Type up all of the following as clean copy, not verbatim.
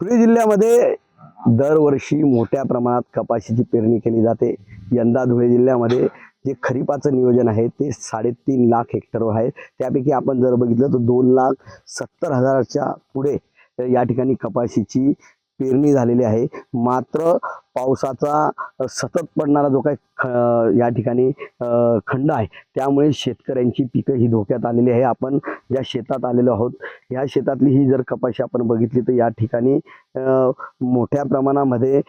धुळे जिल्ह्यामध्ये दरवर्षी मोठ्या प्रमाणात कपाशीची पेरणी केली जाते। यंदा धुळे जिल्ह्यामध्ये जे खरीपाचं नियोजन आहे ते 3.5 लाख हेक्टरवर आहे। त्यापैकी आपण जर बघितलं तर 2,70,000च्या पुढे या ठिकाणी कपाशीची पेरणी झालेली आहे। मात्र पावसाचा सतत पडणारा जो काही या ठिकाणी खंड आहे त्यामुळे शेतकऱ्यांची पिकं ही धोक्यात आलेली आहे। आपण ज्या शेतात आलेलो आहोत या शेतातली ही जर कपाशी आपण बघितली तर या ठिकाणी मोठ्या प्रमाणामध्ये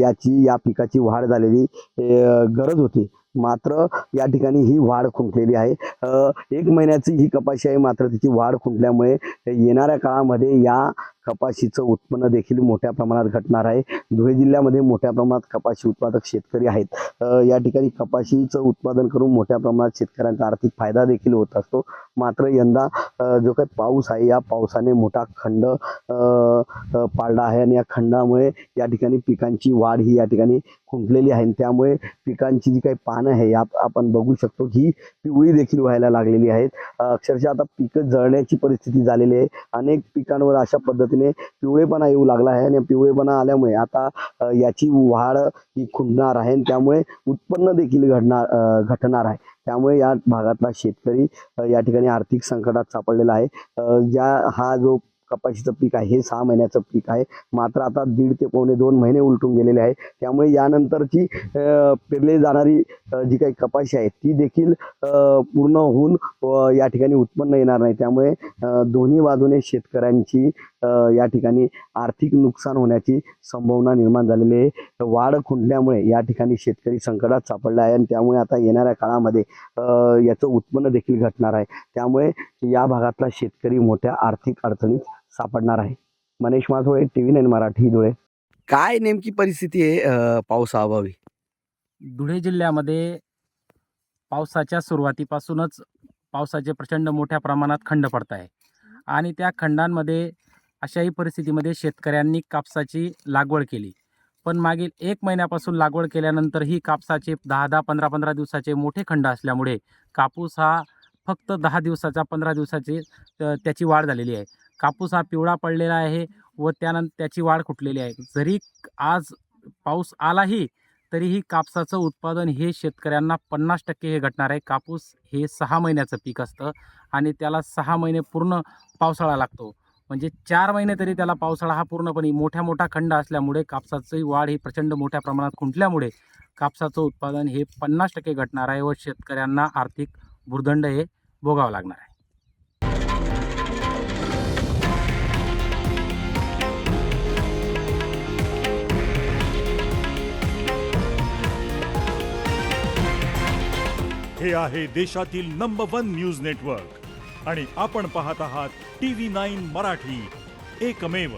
या पिकाची वाढ झालेली गरज होती। मात्र या ठिकाणी ही वाढ खुंटलेली आहे। 1 महिन्याची ही कपाशी आहे, मात्र तिची वाढ खुंटल्यामुळे येणाऱ्या काळामध्ये या कपाशीचं उत्पन्न देखील मोठ्या प्रमाणात घटणार आहे। धुळे जिल्ह्यामध्ये मोठ्या प्रमाणात कपाशी उत्पादक शेतकरी आहेत। या ठिकाणी कपाशीचं उत्पादन करून मोठ्या प्रमाणात शेतकऱ्यांचा आर्थिक फायदा देखील होत असतो। मात्र यंदा जो काही पाऊस आहे या पावसाने मोठा खंड पाडला आहे आणि या खंडामुळे या ठिकाणी पिकांची वाढ ही या ठिकाणी खुंटलेली आहे। त्यामुळे पिकांची जी काही पानं आहे आपण बघू शकतो ही पिवळी देखील व्हायला लागलेली आहेत। अक्षरशः आता पिकं जळण्याची परिस्थिती झालेली आहे। अनेक पिकांवर अशा पद्धतीने पिवळेपणा येऊ लागला आहे आणि पिवळेपणा आल्यामुळे आता याची वाढ ही खुंटणार आहे आणि त्यामुळे उत्पन्न देखील घटणार आहे। त्यामुळे या भागातला शेतकरी या ठिकाणी आर्थिक संकटात सापडलेला आहे। हा जो कपाशीचं पीक आहे हे 6 महिन्याचं पीक आहे, मात्र आता 1.5 ते पावणे 2 महिने उलटून गेलेले आहे। त्यामुळे यानंतरची पेरली जाणारी जी काही कपाशी आहे ती देखील पूर्ण होऊन या ठिकाणी उत्पन्न येणार नाही। त्यामुळे दोन्ही बाजूने शेतकऱ्यांची या ठिकाणी आर्थिक नुकसान होण्याची संभावना निर्माण झालेली आहे। वाढ खुंटल्यामुळे या ठिकाणी शेतकरी संकटात सापडला आहे आणि त्यामुळे आता येणाऱ्या काळामध्ये याचं उत्पन्न देखील घटणार आहे। त्यामुळे या भागातला शेतकरी मोठ्या आर्थिक अडचणीत सापडणार आहे। मनीष माथोळे, TV9 मराठी, धुळे। काय नेमकी परिस्थिती आहे पावसाअभावी? धुळे जिल्ह्यामध्ये पावसाच्या सुरुवातीपासूनच पावसाचे प्रचंड मोठ्या प्रमाणात खंड पडत आहे आणि त्या खंडांमध्ये अशाही परिस्थितीमध्ये शेतकऱ्यांनी कापसाची लागवड केली, पण मागील 1 महिन्यापासून लागवड केल्यानंतर ही कापसाचे 10-10, 15-15 दिवसाचे मोठे खंड असल्यामुळे कापूस हा फक्त 10 दिवसाचा, 15 दिवसाची त्याची वाढ झालेली आहे। कापूस हा पिवळा पडलेला आहे व त्यानंतर त्याची वाढ खुंटलेली आहे। जरी आज पाऊस आलाही तरीही कापसाचं उत्पादन हे शेतकऱ्यांना 50% हे घटणार आहे। कापूस हे 6 महिन्याचं पीक असतं आणि त्याला 6 महिने पूर्ण पावसाळा लागतो, म्हणजे 4 महिने तरी त्याला पावसाळा हा पूर्णपणे मोठा खंड असल्यामुळे कापसाची वाढ ही प्रचंड मोठ्या प्रमाणात खुंटल्यामुळे कापसाचं उत्पादन हे 50% घटणार आहे व शेतकऱ्यांना आर्थिक भुर्दंड हे भोगावं लागणार आहे। हे आहे देशातील नंबर 1 न्यूज नेटवर्क आणि आपण पाहत आहात TV9 मराठी, एकमेव।